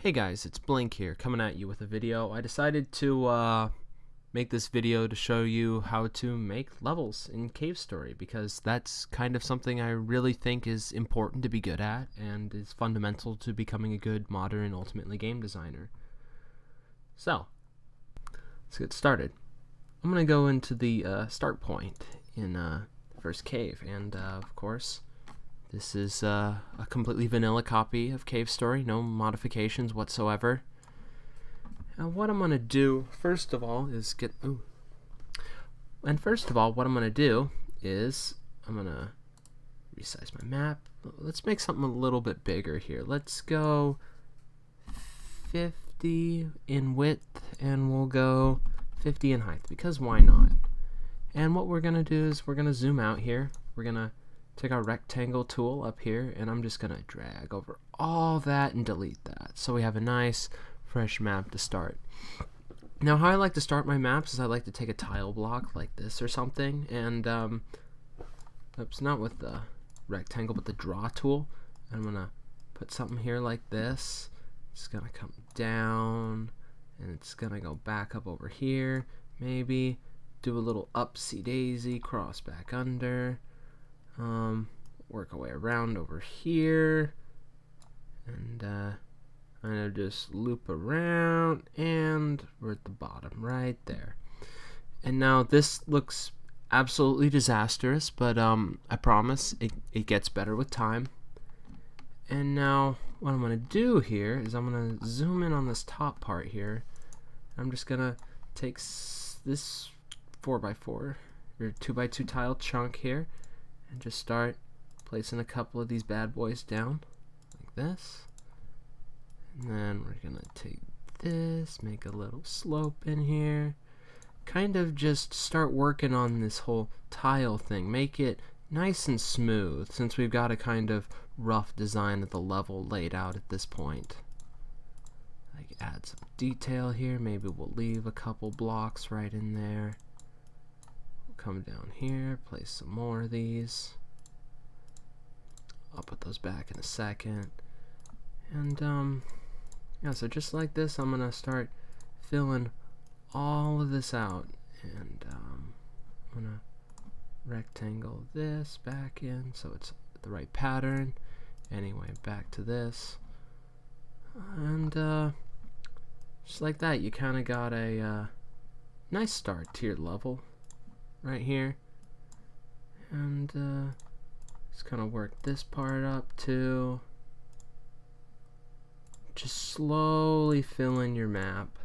Hey guys, it's Blink here, coming at you with a video. I decided to make this video to show you how to make levels in Cave Story, because that's kind of something I really think is important to be good at and is fundamental to becoming a good modern and ultimately game designer. So, let's get started. I'm going to go into the start point in the first cave, and of course, this is a completely vanilla copy of Cave Story, no modifications whatsoever. Now what I'm going to do, first of all, is I'm going to resize my map. Let's make something a little bit bigger here. Let's go 50 in width, and we'll go 50 in height, because why not? And what we're going to do is we're going to zoom out here. We're going to take our rectangle tool up here, and I'm just going to drag over all that and delete that, so we have a nice fresh map to start. Now how I like to start my maps is I like to take a tile block like this or something, and oops, not with the rectangle but the draw tool. I'm going to put something here like this. It's going to come down and it's going to go back up over here, maybe do a little upsy daisy, cross back under. Work our way around over here, and kind of just loop around, and we're at the bottom right there. And now this looks absolutely disastrous, but I promise it gets better with time. And now what I'm going to do here is I'm going to zoom in on this top part here. I'm just going to take this 4x4 or 2x2 tile chunk here and just start placing a couple of these bad boys down like this. And then we're gonna take this, make a little slope in here, kind of just start working on this whole tile thing, make it nice and smooth, since we've got a kind of rough design of the level laid out at this point. Like add some detail here, maybe we'll leave a couple blocks right in there. Come down here, place some more of these. I'll put those back in a second. And yeah, so just like this, I'm gonna start filling all of this out, and I'm gonna rectangle this back in so it's the right pattern. Anyway, back to this, and just like that, you kind of got a nice start to your level right here. And just kind of work this part up too. Just slowly fill in your map.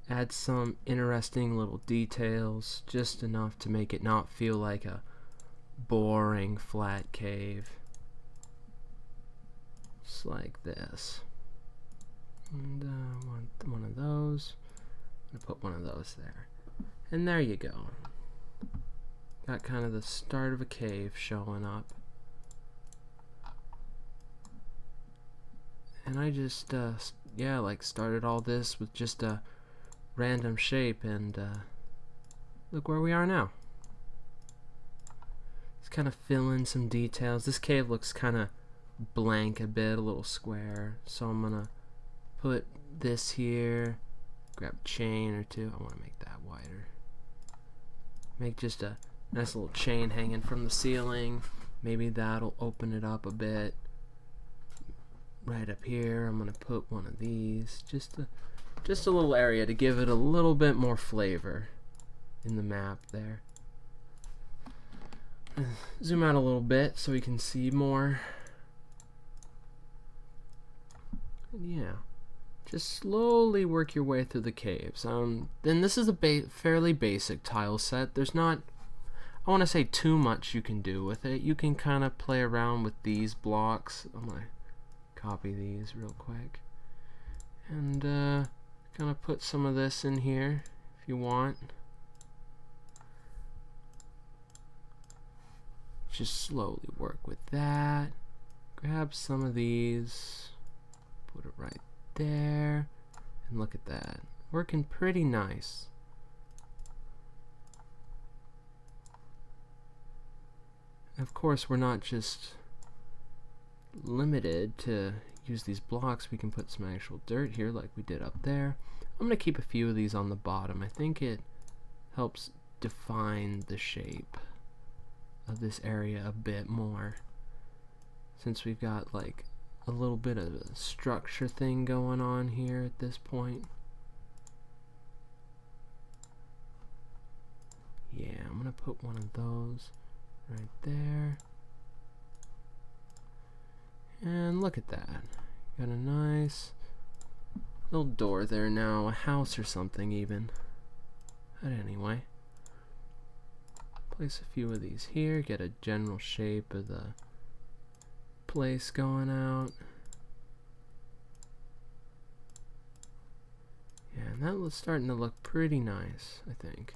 Add some interesting little details, just enough to make it not feel like a boring flat cave. Just like this. And I want one of those. I'm gonna put one of those there. And there you go. Got kind of the start of a cave showing up. And I just, yeah, like started all this with just a random shape, and look where we are now. Let's kind of fill in some details. This cave looks kind of blank a bit, a little square. So I'm gonna put this here, grab a chain or two. I want to make that wider. Make just a nice little chain hanging from the ceiling. Maybe that'll open it up a bit. Right up here, I'm gonna put one of these. Just a little area to give it a little bit more flavor in the map there. Zoom out a little bit so we can see more. And yeah, just slowly work your way through the caves. Then this is a fairly basic tile set. There's not, I want to say, too much you can do with it. You can kind of play around with these blocks. I'm gonna copy these real quick, and kind of put some of this in here if you want. Just slowly work with that. Grab some of these, put it right there, and look at that, working pretty nice. Of course, we're not just limited to use these blocks, we can put some actual dirt here like we did up there. I'm going to keep a few of these on the bottom. I think it helps define the shape of this area a bit more, since we've got like a little bit of a structure thing going on here at this point. Yeah, I'm gonna put one of those right there. And look at that. Got a nice little door there now, a house or something even. But anyway, place a few of these here, get a general shape of the place going out. Yeah, and that was starting to look pretty nice, I think.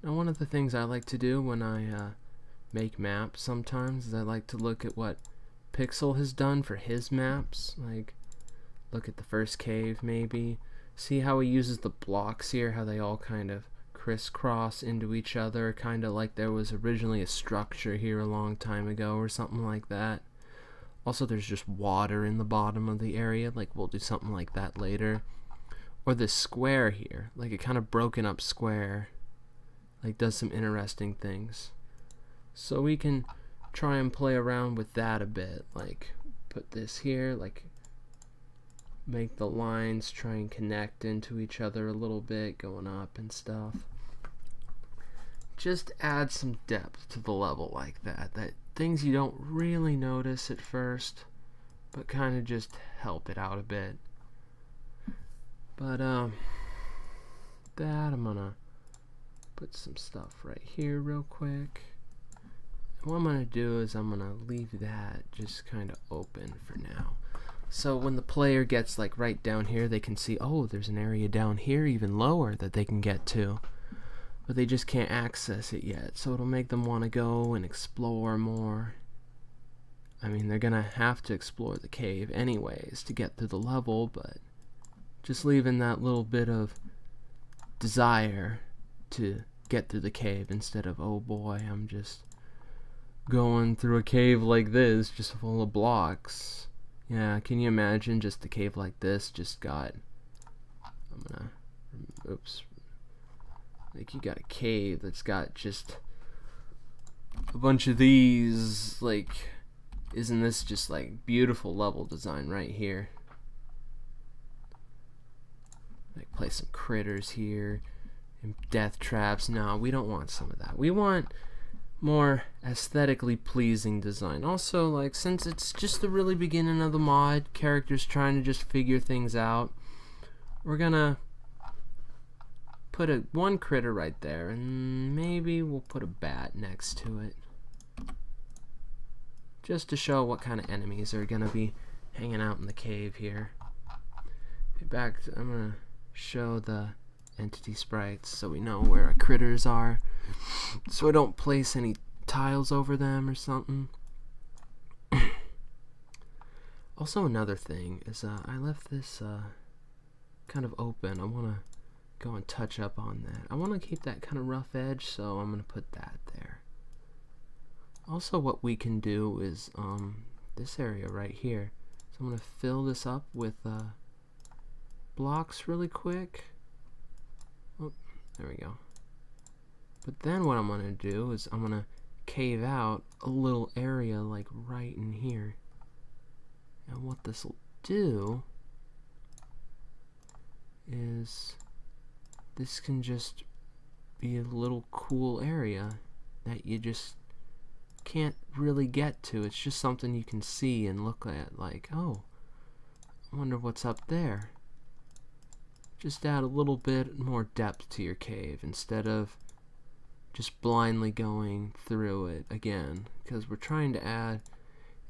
Now, one of the things I like to do when I make maps sometimes is I like to look at what Pixel has done for his maps. Like, look at the first cave maybe. See how he uses the blocks here, how they all kind of crisscross into each other, kind of like there was originally a structure here a long time ago or something like that. Also, there's just water in the bottom of the area, like we'll do something like that later. Or this square here, like a kind of broken up square, like does some interesting things. So we can try and play around with that a bit, like put this here, like make the lines try and connect into each other a little bit, going up and stuff. Just add some depth to the level like that. That things you don't really notice at first, but kind of just help it out a bit. But that I'm gonna put some stuff right here real quick. And what I'm gonna do is I'm gonna leave that just kind of open for now. So when the player gets like right down here, they can see, oh, there's an area down here even lower that they can get to, but they just can't access it yet. So it'll make them want to go and explore more. I mean, they're gonna have to explore the cave anyways to get through the level, but just leaving that little bit of desire to get through the cave instead of, oh boy, I'm just going through a cave like this just full of blocks. Yeah, can you imagine just a cave like this just got, oops, like you got a cave that's got just a bunch of these, like, isn't this just like beautiful level design right here? Like place some critters here and death traps. No, we don't want some of that. We want more aesthetically pleasing design. Also, like, since it's just the really beginning of the mod, characters trying to just figure things out, we're gonna put one critter right there, and maybe we'll put a bat next to it, just to show what kind of enemies are gonna be hanging out in the cave here. I'm gonna show the entity sprites so we know where our critters are, so I don't place any tiles over them or something. Also, another thing is I left this kind of open. I want to go and touch up on that. I want to keep that kind of rough edge, so I'm going to put that there. Also, what we can do is this area right here. So I'm going to fill this up with blocks really quick. Oh, there we go. But then what I'm going to do is I'm going to cave out a little area like right in here. And what this will do is this can just be a little cool area that you just can't really get to. It's just something you can see and look at like, oh, I wonder what's up there. Just add a little bit more depth to your cave instead of just blindly going through it again, because we're trying to add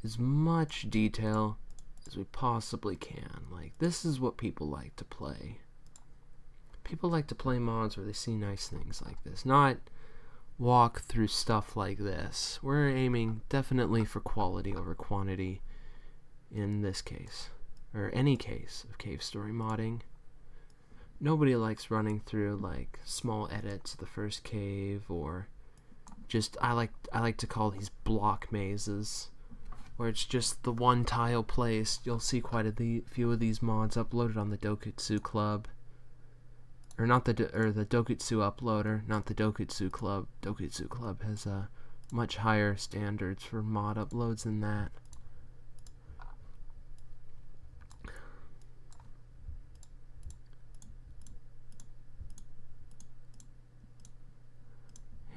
as much detail as we possibly can. Like, this is what people like to play. People like to play mods where they see nice things like this, not walk through stuff like this. We're aiming definitely for quality over quantity in this case, or any case of cave story modding. Nobody likes running through like small edits of the first cave or just I like to call these block mazes, where it's just the one tile placed. You'll see quite a few of these mods uploaded on the Dokutsu Club. Or not the Dokutsu uploader, not the Dokutsu Club. Dokutsu Club has much higher standards for mod uploads than that.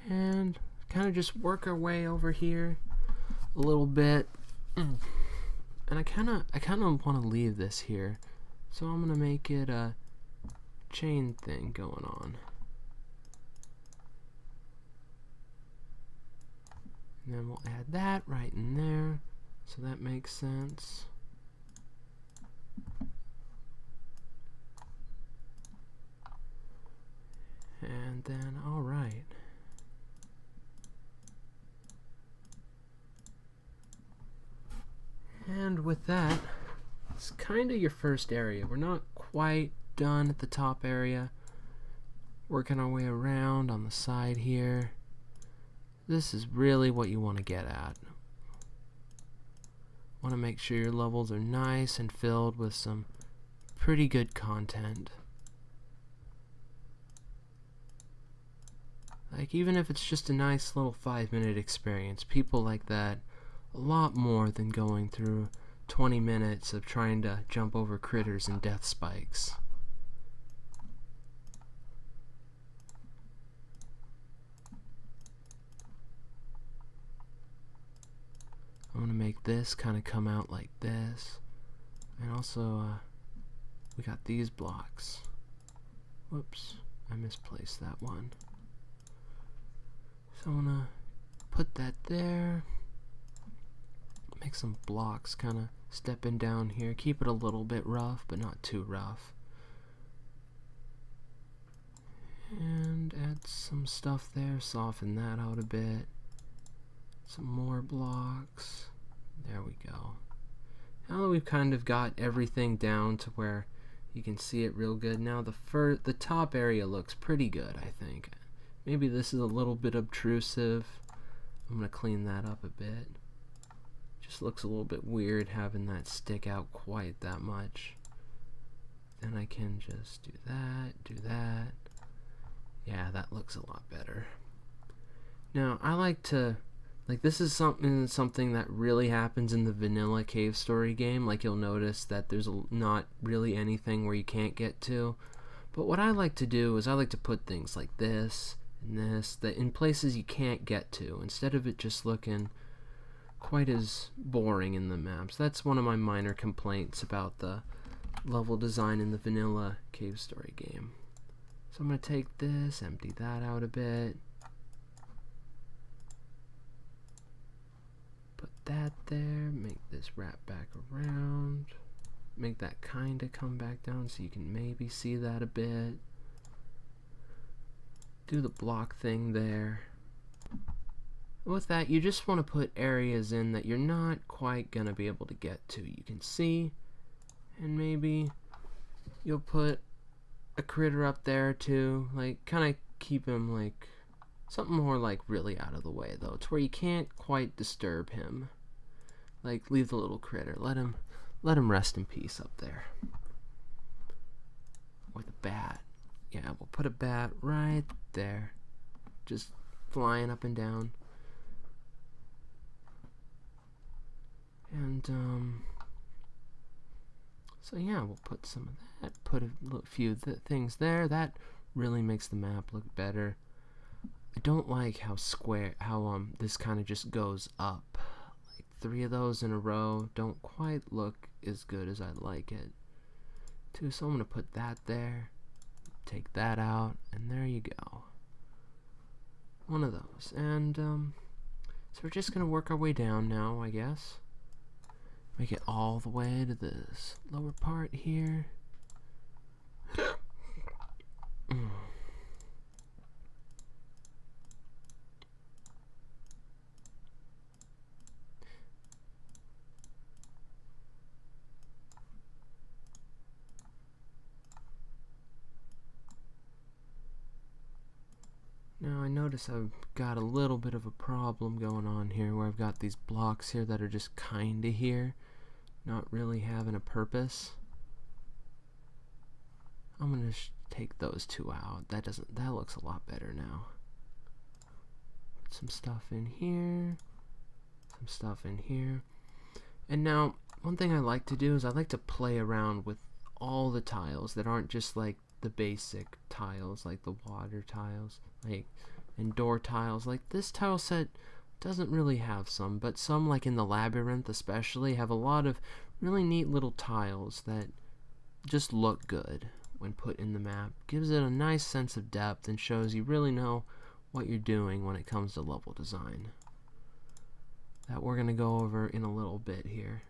And kind of just work our way over here a little bit. And I kind of want to leave this here, so I'm gonna make it a chain thing going on. And then we'll add that right in there, so that makes sense. And then, all right. And with that, it's kind of your first area. We're not quite done at the top area. Working our way around on the side here. This is really what you want to get at. Want to make sure your levels are nice and filled with some pretty good content. Like, even if it's just a nice little 5-minute experience, people like that a lot more than going through 20 minutes of trying to jump over critters and death spikes. I'm gonna make this kind of come out like this, and also we got these blocks. Whoops, I misplaced that one. So I'm gonna put that there. Make some blocks kind of stepping down here. Keep it a little bit rough, but not too rough. And add some stuff there, soften that out a bit. Some more blocks. There we go. Now that we've kind of got everything down to where you can see it real good, now the top area looks pretty good, I think. Maybe this is a little bit obtrusive. I'm going to clean that up a bit. Just looks a little bit weird having that stick out quite that much. Then I can just do that. Yeah, that looks a lot better. Now, I like to, this is something that really happens in the vanilla cave story game. Like, you'll notice that there's not really anything where you can't get to. But what I like to do is I like to put things like this and this that in places you can't get to, instead of it just looking quite as boring in the maps. That's one of my minor complaints about the level design in the vanilla cave story game. So I'm going to take this, empty that out a bit. Put that there, make this wrap back around. Make that kind of come back down so you can maybe see that a bit. Do the block thing there. With that, you just want to put areas in that you're not quite going to be able to get to. You can see, and maybe you'll put a critter up there too. Like, kind of keep him like something more like really out of the way though. It's where you can't quite disturb him. Like, leave the little critter. Let him rest in peace up there. With a bat. Yeah, we'll put a bat right there. Just flying up and down. And, so yeah, we'll put some of that, put a few things there. That really makes the map look better. I don't like how this kind of just goes up. Like 3 of those in a row don't quite look as good as I'd like it to. So I'm going to put that there, take that out, and there you go. One of those. And, so we're just going to work our way down now, I guess. Make it all the way to this lower part here. Now I notice I've got a little bit of a problem going on here where I've got these blocks here that are just kinda here, not really having a purpose. I'm gonna take those two out. That looks a lot better now. Put some stuff in here, some stuff in here. And now, one thing I like to do is I like to play around with all the tiles that aren't just like the basic tiles, like the water tiles, like and door tiles. Like this tile set doesn't really have some, but some, like in the labyrinth especially, have a lot of really neat little tiles that just look good when put in the map. Gives it a nice sense of depth and shows you really know what you're doing when it comes to level design. That we're going to go over in a little bit here.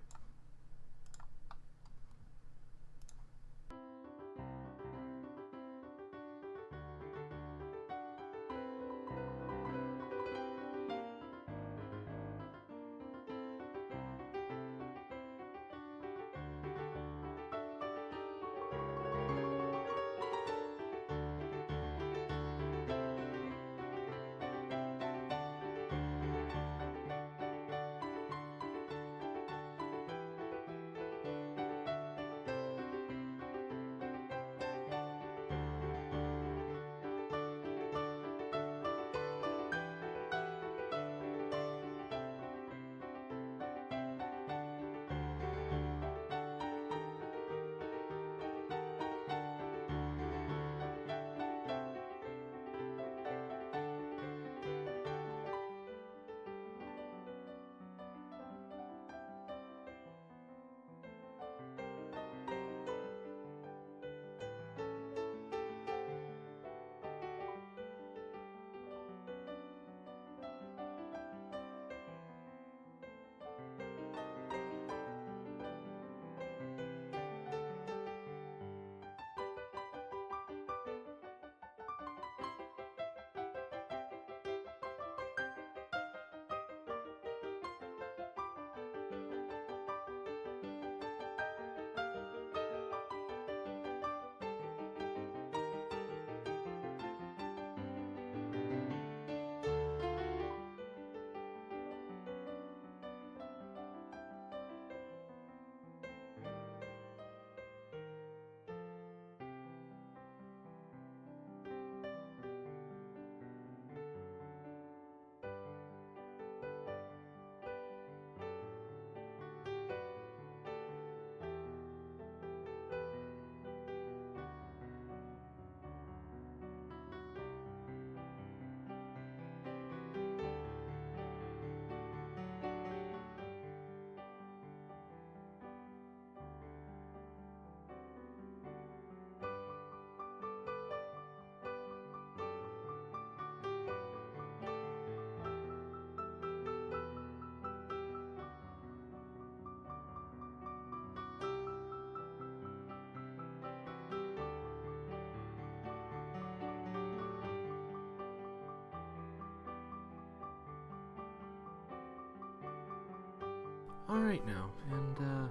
Alright now, and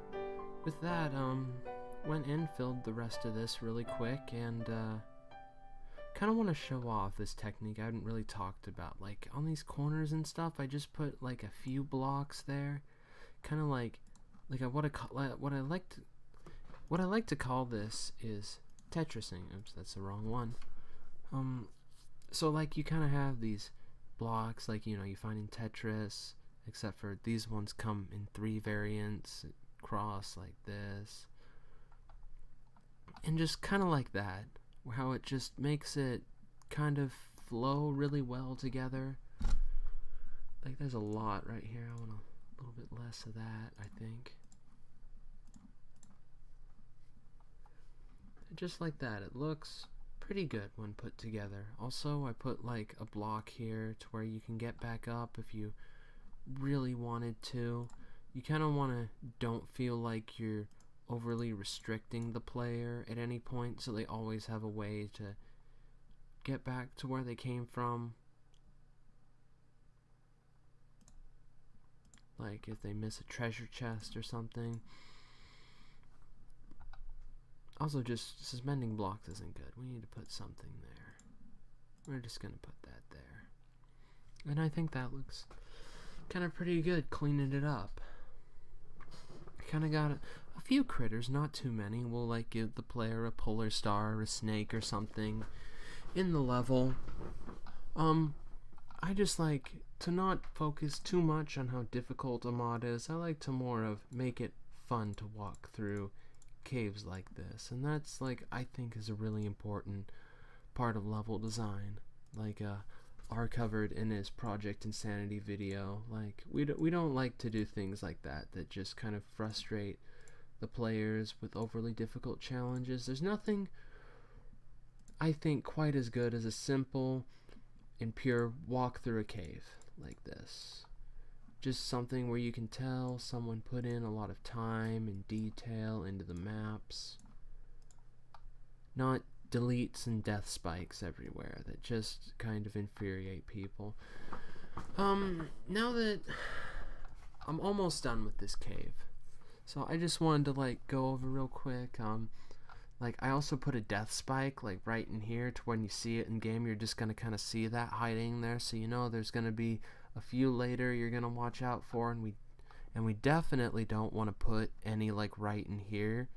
with that, went in, filled the rest of this really quick, and kind of want to show off this technique I hadn't really talked about. Like on these corners and stuff, I just put like a few blocks there, kind of like what I like to call this is Tetrising. Oops, that's the wrong one. So like you kind of have these blocks, like you find in Tetris, except for these ones come in 3 variants, cross like this, and just kind of like that, how it just makes it kind of flow really well together. Like there's a lot right here. I want a little bit less of that, I think. Just like that, it looks pretty good when put together. Also, I put like a block here to where you can get back up if you really wanted to. You kind of don't feel like you're overly restricting the player at any point, so they always have a way to get back to where they came from. Like if they miss a treasure chest or something. Also, just suspending blocks isn't good. We need to put something there. We're just gonna put that there. And I think that looks kind of pretty good, cleaning it up. Kind of got a few critters, not too many. We'll like give the player a polar star or a snake or something in the level. I just like to not focus too much on how difficult a mod is. I like to more of make it fun to walk through caves like this, and that's like I think is a really important part of level design. Like R covered in his Project Insanity video, like we don't like to do things like that just kind of frustrate the players with overly difficult challenges. There's nothing I think quite as good as a simple and pure walk through a cave like this. Just something where you can tell someone put in a lot of time and detail into the maps, not deletes and death spikes everywhere that just kind of infuriate people. Now that I'm almost done with this cave, so I just wanted to like go over real quick. Like I also put a death spike like right in here to when you see it in game, you're just gonna kind of see that hiding there, so you know there's gonna be a few later you're gonna watch out for, and we definitely don't want to put any like right in here,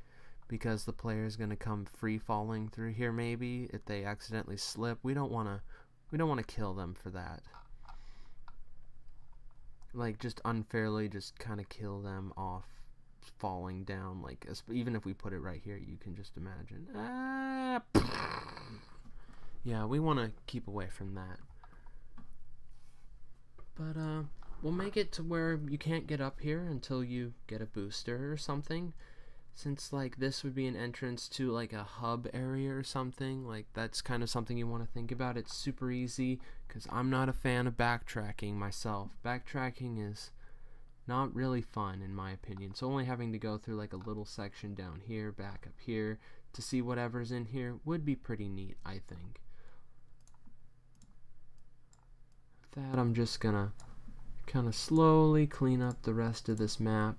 because the player is going to come free falling through here maybe if they accidentally slip. We don't want to kill them for that. Like just unfairly just kind of kill them off falling down, like even if we put it right here, you can just imagine. Yeah, we want to keep away from that. But we'll make it to where you can't get up here until you get a booster or something. Since like this would be an entrance to like a hub area or something, like that's kind of something you want to think about. It's super easy because I'm not a fan of backtracking myself. Backtracking is not really fun in my opinion. So only having to go through like a little section down here, back up here to see whatever's in here would be pretty neat, I think. With that, I'm just gonna kind of slowly clean up the rest of this map.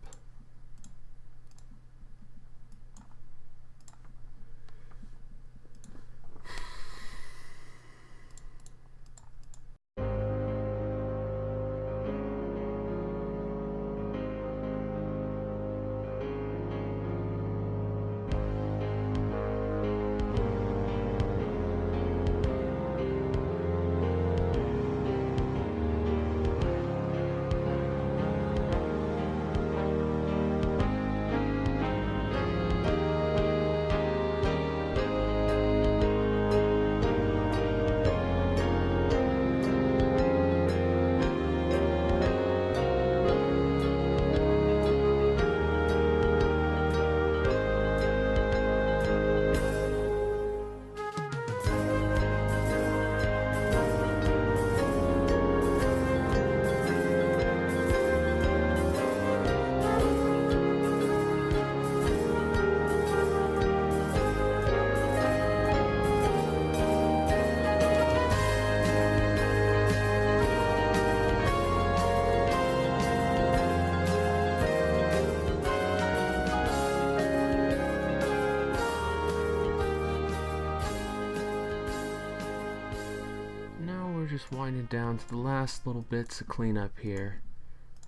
Just winding down to the last little bits of cleanup here,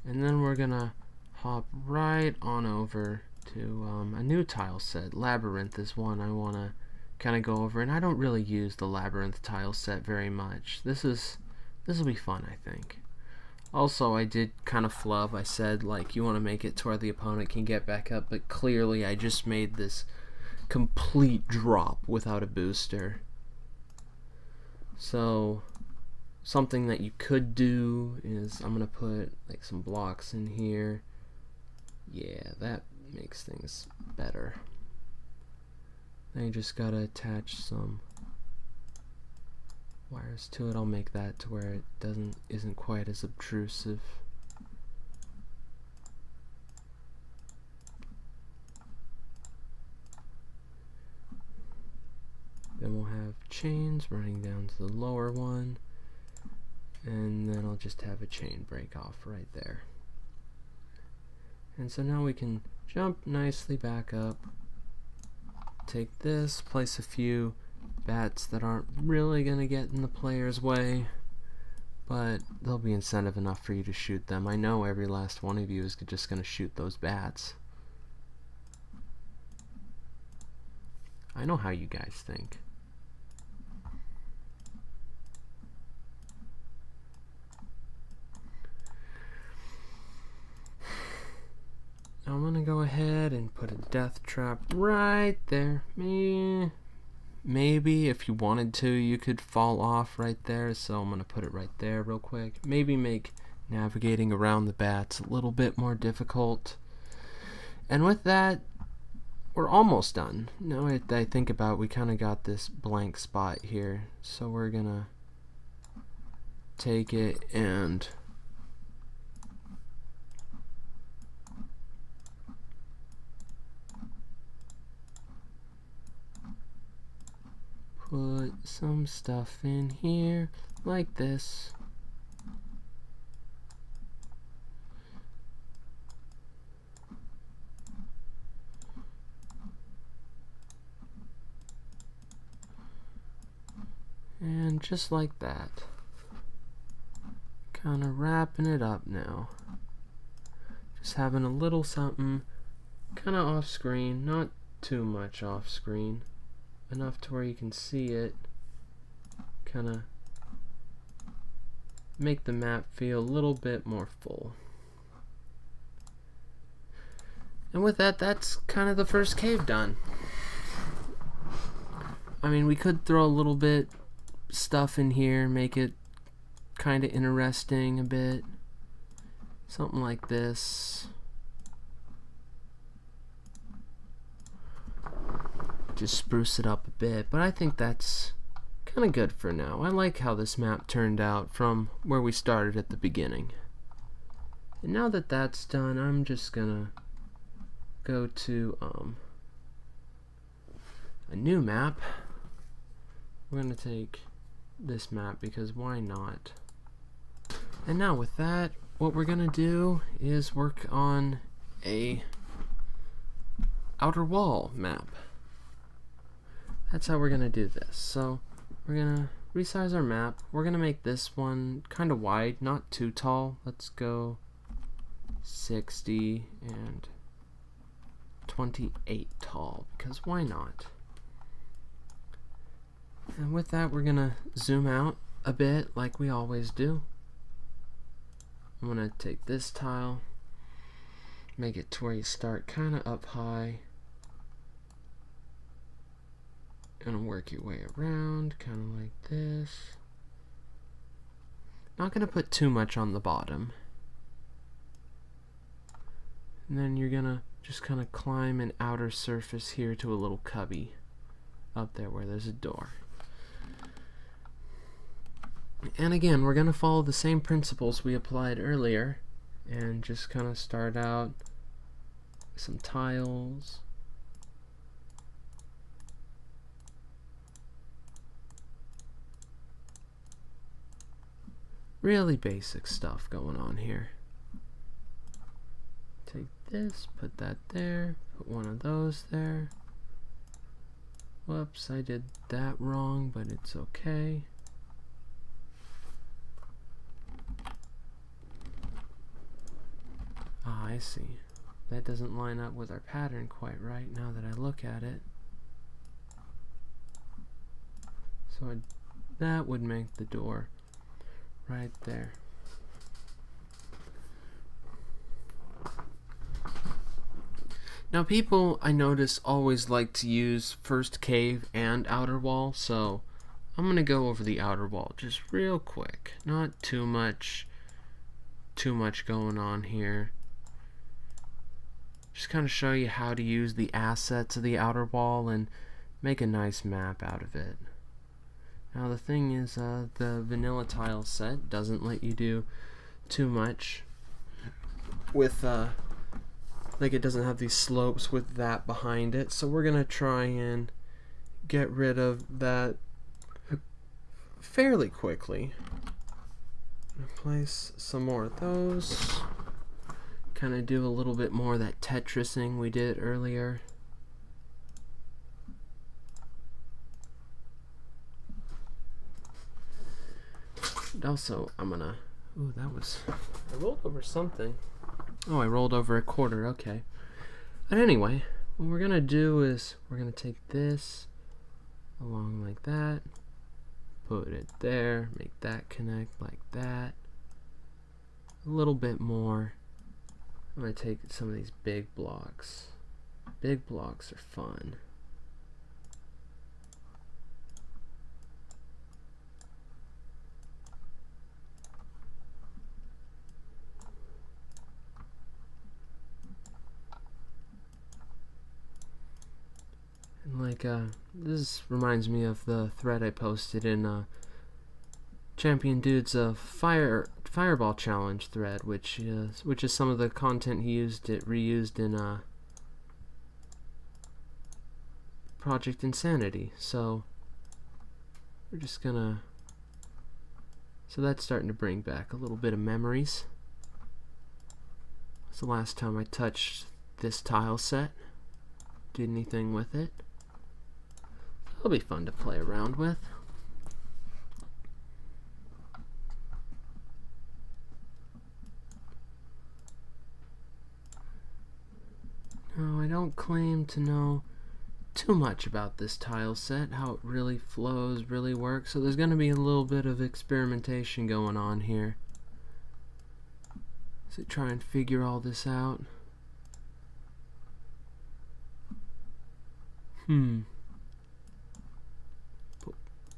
and then we're gonna hop right on over to a new tile set. Labyrinth is one I want to kind of go over, and I don't really use the Labyrinth tile set very much. This will be fun, I think. Also, I did kind of flub. I said like you want to make it to where the opponent can get back up, but clearly I just made this complete drop without a booster. So something that you could do is I'm gonna put like some blocks in here. Yeah, that makes things better. Then you just gotta attach some wires to it. I'll make that to where it isn't quite as obtrusive. Then we'll have chains running down to the lower one, and then I'll just have a chain break off right there. And so now we can jump nicely back up, take this, place a few bats that aren't really going to get in the player's way, but they'll be incentive enough for you to shoot them. I know every last one of you is just going to shoot those bats. I know how you guys think. I'm gonna go ahead and put a death trap right there. Maybe if you wanted to, you could fall off right there, so I'm gonna put it right there real quick. Maybe make navigating around the bats a little bit more difficult. And with that, we're almost done. Now that I think about it, we kind of got this blank spot here, so we're gonna take it and put some stuff in here like this. And just like that. Kind of wrapping it up now. Just having a little something kind of off screen, not too much off screen. Enough to where you can see it, kind of make the map feel a little bit more full. And with that, that's kind of the first cave done. I mean, we could throw a little bit stuff in here, make it kind of interesting a bit. Something like this. Just spruce it up a bit, but I think that's kind of good for now. I like how this map turned out from where we started at the beginning. And now that that's done, I'm just gonna go to a new map. We're gonna take this map because why not? And now with that, what we're gonna do is work on a outer wall map. That's how we're gonna do this. So we're gonna resize our map. We're gonna make this one kind of wide, not too tall. Let's go 60 and 28 tall, because why not? And with that, we're gonna zoom out a bit like we always do. I'm gonna take this tile, make it to where you start kind of up high, and work your way around, kind of like this. Not gonna put too much on the bottom. And then you're gonna just kind of climb an outer surface here to a little cubby up there where there's a door. And again, we're gonna follow the same principles we applied earlier and just kind of start out with some tiles. Really basic stuff going on here. Take this, put that there, put one of those there. Whoops, I did that wrong, but it's okay. Ah, I see. That doesn't line up with our pattern quite right now that I look at it. So that would make the door right there. Now people, I notice, always like to use first cave and outer wall, so I'm gonna go over the outer wall just real quick. Not too much going on here. Just kind of show you how to use the assets of the outer wall and make a nice map out of it. Now the thing is, the vanilla tile set doesn't let you do too much with, like it doesn't have these slopes with that behind it, so we're gonna try and get rid of that fairly quickly. Place some more of those. Kind of do a little bit more of that Tetrising we did earlier. Also, I'm gonna... Ooh, that was... I rolled over something. Oh, I rolled over a quarter, okay. But anyway, what we're gonna do is we're gonna take this along like that, put it there, make that connect like that. A little bit more. I'm gonna take some of these big blocks. Big blocks are fun. And like, this reminds me of the thread I posted in Champion Dude's Fireball Challenge thread, which is some of the content he reused in Project Insanity. So we're just gonna... So that's starting to bring back a little bit of memories. It's the last time I touched this tile set, did anything with it. It'll be fun to play around with. Now, I don't claim to know too much about this tile set, how it really flows, really works, so there's going to be a little bit of experimentation going on here. So try and figure all this out. Put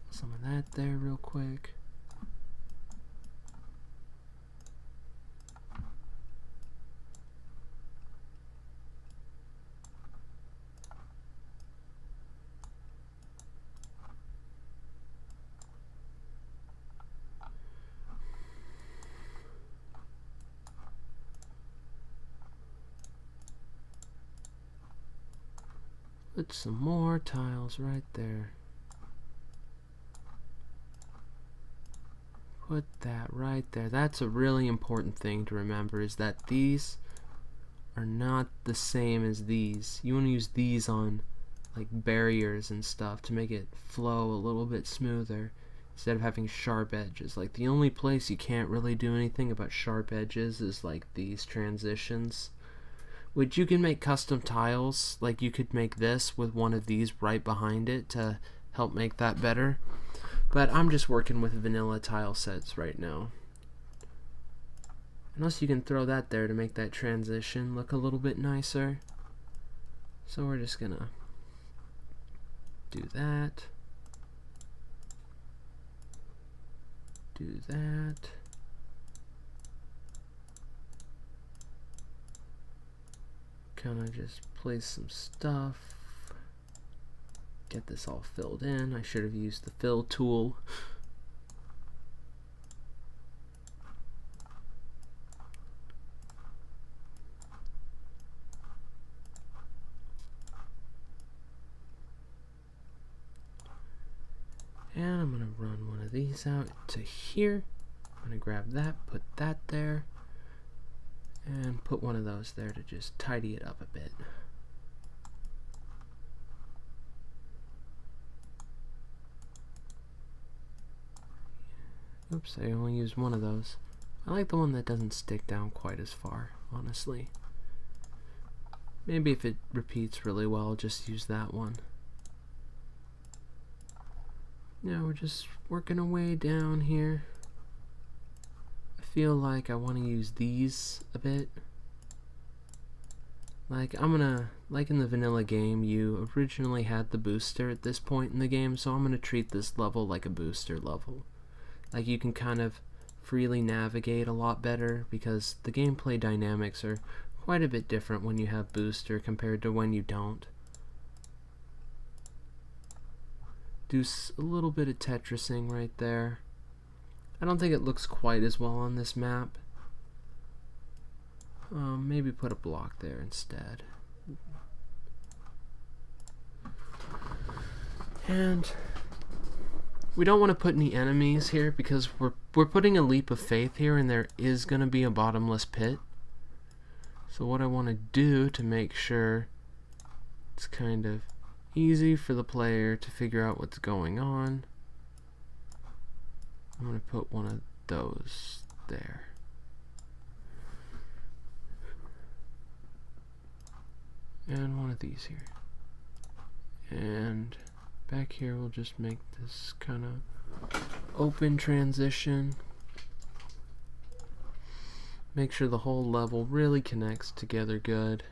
some of that there real quick. Put some more tiles right there. Put that right there. That's a really important thing to remember, is that these are not the same as these. You want to use these on like barriers and stuff to make it flow a little bit smoother instead of having sharp edges. Like, the only place you can't really do anything about sharp edges is like these transitions, which you can make custom tiles. Like, you could make this with one of these right behind it to help make that better. But I'm just working with vanilla tile sets right now. Unless you can throw that there to make that transition look a little bit nicer. So we're just gonna do that. Do that. Kind of just place some stuff. Get this all filled in. I should have used the fill tool. And I'm going to run one of these out to here. I'm going to grab that, put that there, and put one of those there to just tidy it up a bit. Oops, I only used one of those. I like the one that doesn't stick down quite as far, honestly. Maybe if it repeats really well, I'll just use that one. Now we're just working our way down here. I feel like I want to use these a bit. Like, like in the vanilla game, you originally had the booster at this point in the game, so I'm gonna treat this level like a booster level. Like, you can kind of freely navigate a lot better because the gameplay dynamics are quite a bit different when you have booster compared to when you don't. Do a little bit of Tetrising right there. I don't think it looks quite as well on this map. Maybe put a block there instead. And we don't want to put any enemies here because we're putting a leap of faith here, and there is going to be a bottomless pit. So what I want to do to make sure it's kind of easy for the player to figure out what's going on, I'm going to put one of those there. And one of these here. And back here we'll just make this kind of open transition. Make sure the whole level really connects together good.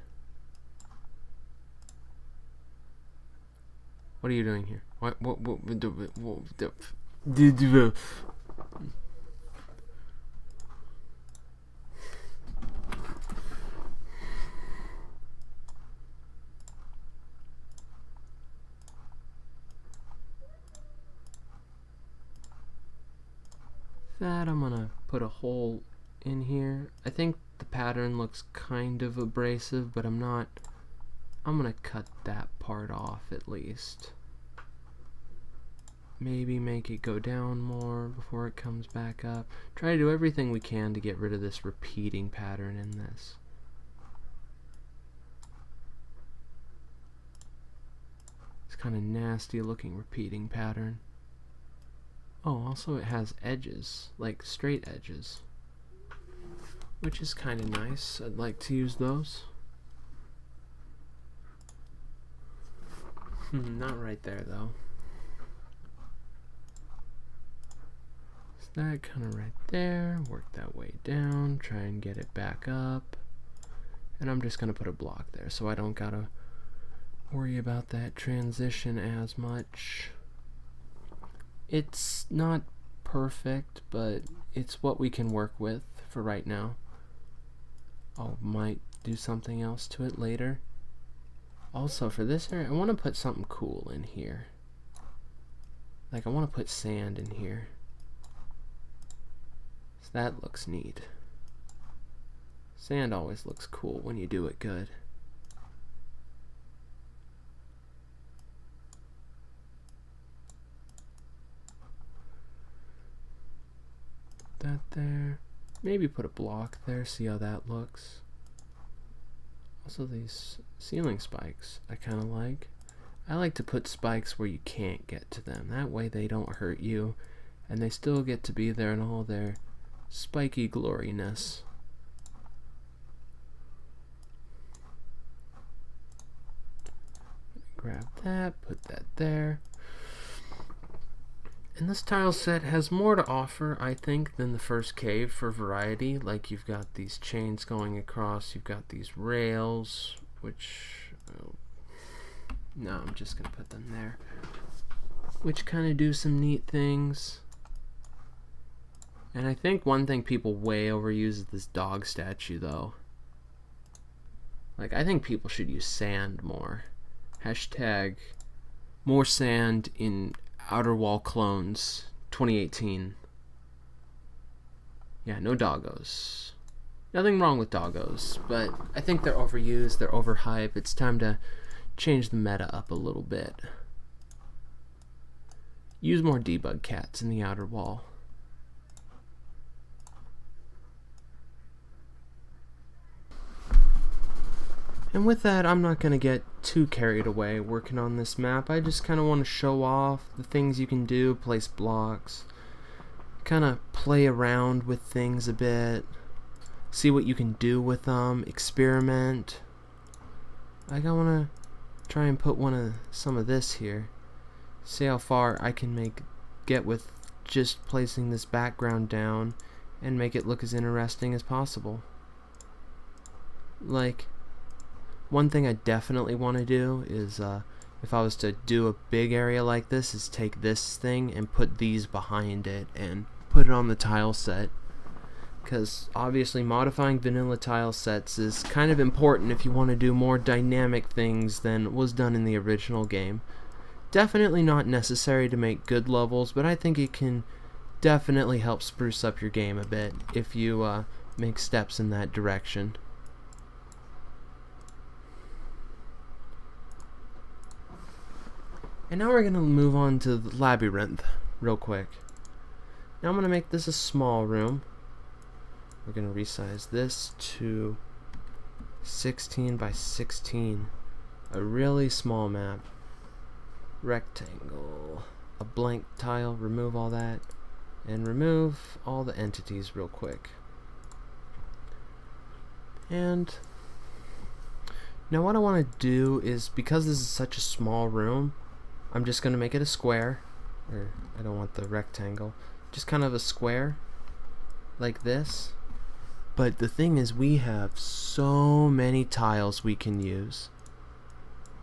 What are you doing here? What that I'm gonna put a hole in here. I think the pattern looks kind of abrasive, but I'm gonna cut that part off at least. Maybe make it go down more before it comes back up. Try to do everything we can to get rid of this repeating pattern in this. It's kind of nasty looking repeating pattern. Oh, also it has edges, like straight edges, which is kind of nice. I'd like to use those. Not right there though. So that kind of right there, work that way down, try and get it back up. And I'm just gonna put a block there so I don't gotta worry about that transition as much. It's not perfect, but it's what we can work with for right now. I might do something else to it later. Also, for this area, I want to put something cool in here. Like, I want to put sand in here. So that looks neat. Sand always looks cool when you do it good. That there. Maybe put a block there, see how that looks. Also, these ceiling spikes I kind of like. I like to put spikes where you can't get to them. That way they don't hurt you and they still get to be there in all their spiky gloriness. Grab that, put that there. And this tile set has more to offer, I think, than the first cave for variety. Like, you've got these chains going across, you've got these rails, which... no, I'm just going to put them there. Which kind of do some neat things. And I think one thing people way overuse is this dog statue, though. Like, I think people should use sand more. Hashtag more sand in Outer Wall clones 2018. Yeah, no doggos. Nothing wrong with doggos, but I think they're overused, they're overhyped. It's time to change the meta up a little bit. Use more debug cats in the Outer Wall. And with that, I'm not going to get too carried away working on this map. I just kind of want to show off the things you can do, place blocks, kind of play around with things a bit, see what you can do with them, experiment. Like, I want to try and put some of this here, see how far I can get with just placing this background down and make it look as interesting as possible. Like, one thing I definitely want to do is, if I was to do a big area like this, is take this thing and put these behind it and put it on the tile set. Because obviously modifying vanilla tile sets is kind of important if you want to do more dynamic things than was done in the original game. Definitely not necessary to make good levels, but I think it can definitely help spruce up your game a bit if you make steps in that direction. And now we're going to move on to the labyrinth real quick. Now I'm going to make this a small room. We're going to resize this to 16 by 16. A really small map. Rectangle. A blank tile, remove all that. and remove all the entities real quick. And now what I want to do is, because this is such a small room, I'm just going to make it a square, or I don't want the rectangle, just kind of a square like this. But the thing is, we have so many tiles we can use.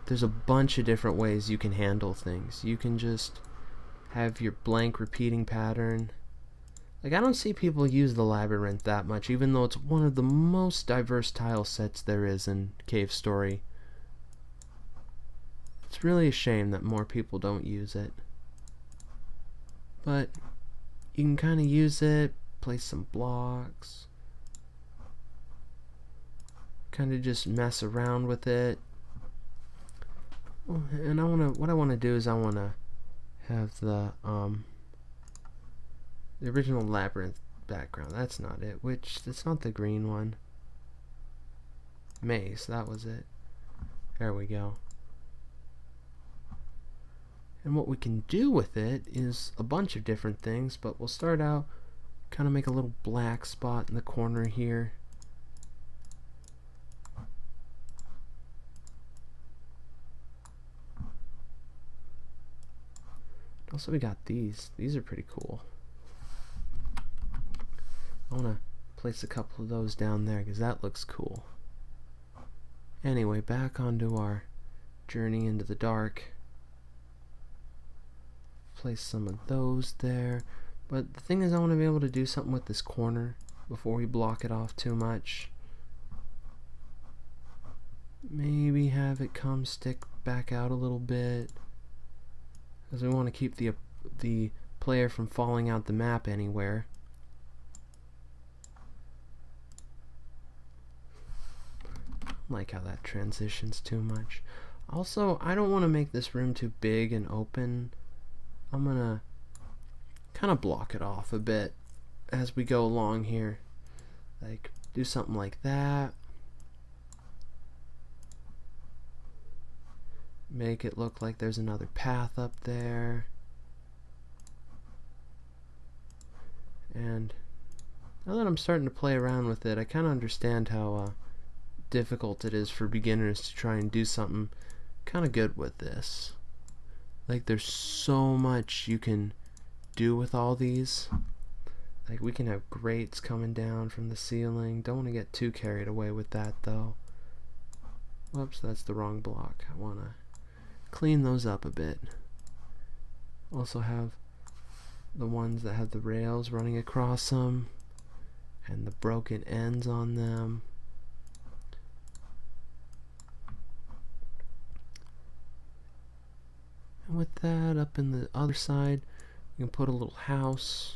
There's a bunch of different ways you can handle things. You can just have your blank repeating pattern. Like, I don't see people use the labyrinth that much, even though it's one of the most diverse tile sets there is in Cave Story. It's really a shame that more people don't use it. But you can kind of use it, place some blocks, kind of just mess around with it. And what I want to do is I want to have the original labyrinth background. That's not it. That's not the green one. Maze, that was it. There we go. And what we can do with it is a bunch of different things, but we'll start out, kind of make a little black spot in the corner here. Also, we got these. These are pretty cool. I want to place a couple of those down there because that looks cool. Anyway, back onto our journey into the dark. Place some of those there. But the thing is, I want to be able to do something with this corner before we block it off too much. Maybe have it stick back out a little bit, because we want to keep the player from falling out the map anywhere. I don't like how that transitions too much. Also, I don't want to make this room too big and open. I'm gonna kind of block it off a bit as we go along here. Like, do something like that. Make it look like there's another path up there. And now that I'm starting to play around with it, I kind of understand how difficult it is for beginners to try and do something kind of good with this. Like, there's so much you can do with all these. Like, we can have grates coming down from the ceiling. Don't want to get too carried away with that, though. Whoops, that's the wrong block. I want to clean those up a bit. Also have the ones that have the rails running across them and the broken ends on them. And with that, up in the other side, you can put a little house.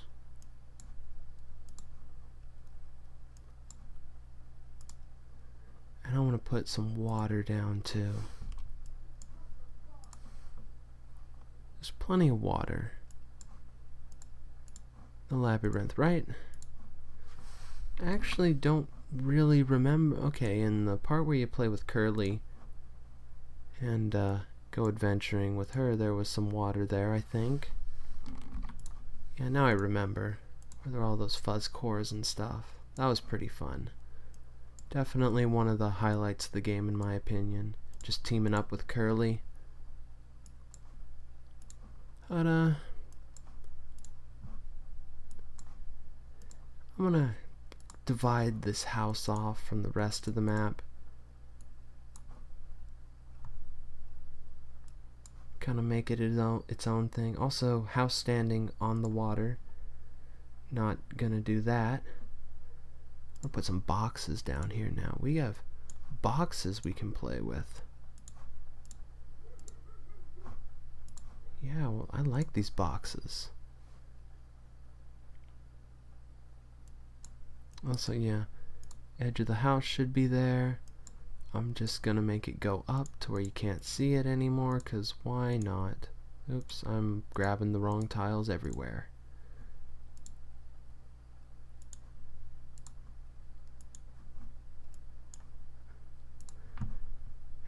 And I want to put some water down too. There's plenty of water. The labyrinth, right? I actually don't really remember. Okay, in the part where you play with Curly and go adventuring with her, there was some water there, I think. Yeah, now I remember. Where there were all those fuzz cores and stuff. That was pretty fun. Definitely one of the highlights of the game, in my opinion. Just teaming up with Curly. But, I'm gonna divide this house off from the rest of the map. Kind of make it its own thing. Also, house standing on the water. Not gonna do that. I'll put some boxes down here now. We have boxes we can play with. Yeah, well, I like these boxes. Also, yeah, edge of the house should be there. I'm just gonna make it go up to where you can't see it anymore, because why not? Oops, I'm grabbing the wrong tiles everywhere.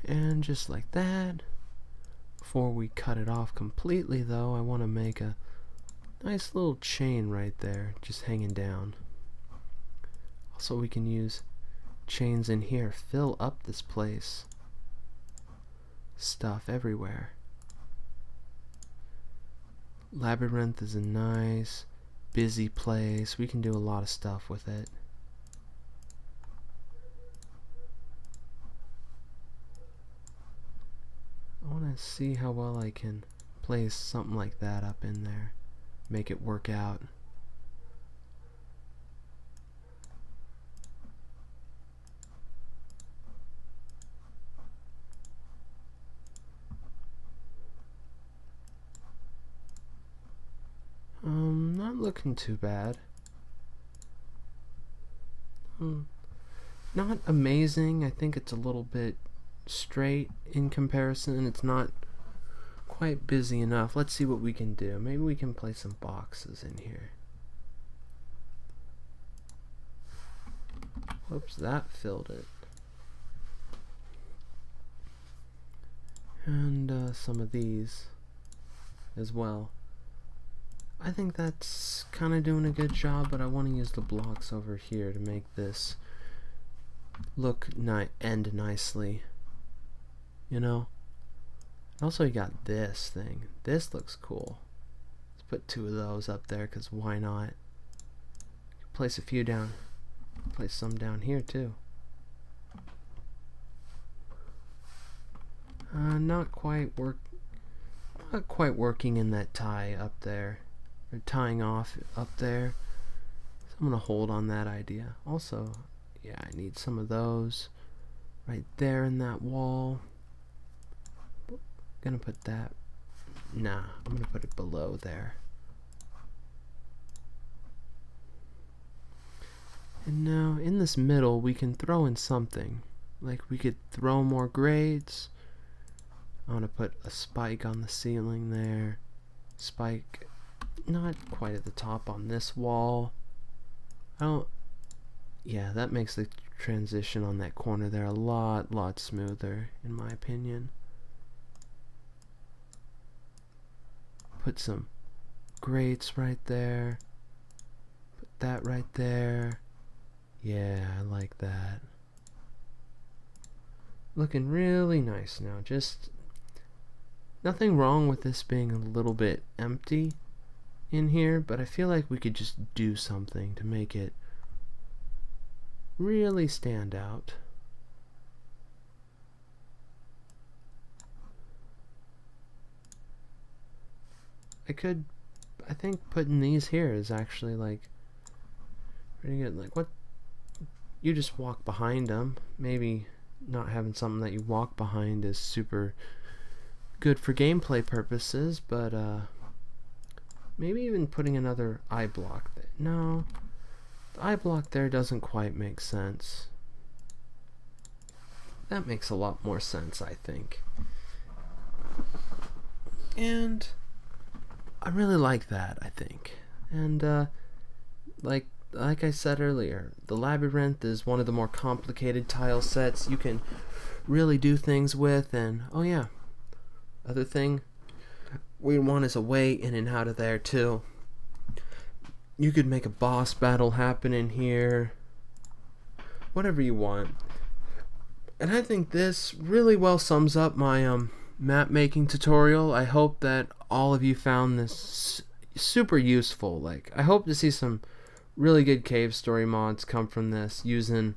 And just like that. Before we cut it off completely, though, I want to make a Nice little chain right there, just hanging down. Also, we can use chains in here, fill up this place. Stuff everywhere. Labyrinth is a nice, busy place. We can do a lot of stuff with it. I want to see how well I can place something like that up in there. Make it work out. Not looking too bad. Not amazing. I think it's a little bit straight in comparison. It's not quite busy enough. Let's see what we can do. Maybe we can place some boxes in here. Whoops, that filled it. And some of these as well. I think that's kind of doing a good job, but I want to use the blocks over here to make this look end nicely. You know? Also, you got this thing. This looks cool. Let's put 2 of those up there, because why not? Place a few down. Place some down here, too. Not quite working in that tie up there. Or tying off up there. So I'm going to hold on that idea. Also, yeah, I need some of those right there in that wall. Gonna put that. Nah, I'm gonna put it below there. And now in this middle we can throw in something. Like we could throw more grades. I want to put a spike on the ceiling there. Spike not quite at the top on this wall. Yeah, that makes the transition on that corner there a lot smoother in my opinion. Put some grates right there. Put that right there. Yeah, I like that. Looking really nice now. Just nothing wrong with this being a little bit empty in here, but I feel like we could just do something to make it really stand out. I think putting these here is actually like pretty good. Like what? You just walk behind them. Maybe not having something that you walk behind is super good for gameplay purposes, but maybe even putting another eye block there. No, the eye block there doesn't quite make sense. That makes a lot more sense, I think. And I really like that, I think. And like I said earlier, the labyrinth is one of the more complicated tile sets you can really do things with. And oh yeah, other thing we want is a way in and out of there too. You could make a boss battle happen in here, whatever you want. And I think this really well sums up my map making tutorial. I hope that all of you found this super useful. Like, I hope to see some really good cave story mods come from this, using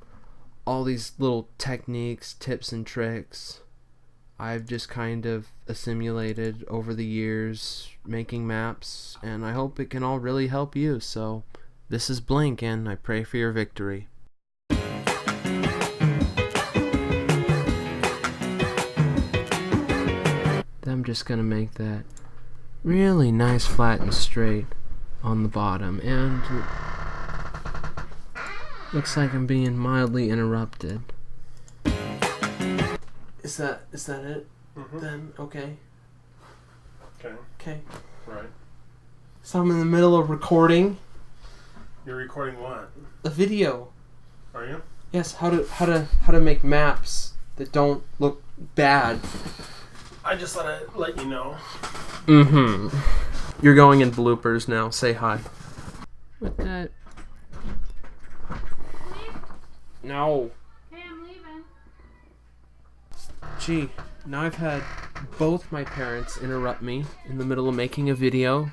all these little techniques, tips, and tricks I've just kind of assimilated over the years making maps, and I hope it can all really help you. So this is Blink, and I pray for your victory. I'm just gonna make that really nice, flat, and straight on the bottom. And looks like I'm being mildly interrupted. Is that it? Mm-hmm. Then okay. Okay. Right. So I'm in the middle of recording. You're recording what? A video. Are you? Yes. How to make maps that don't look bad. I just let you know. Mm-hmm. You're going in bloopers now. Say hi. With that. No. Okay, I'm leaving. Gee, now I've had both my parents interrupt me in the middle of making a video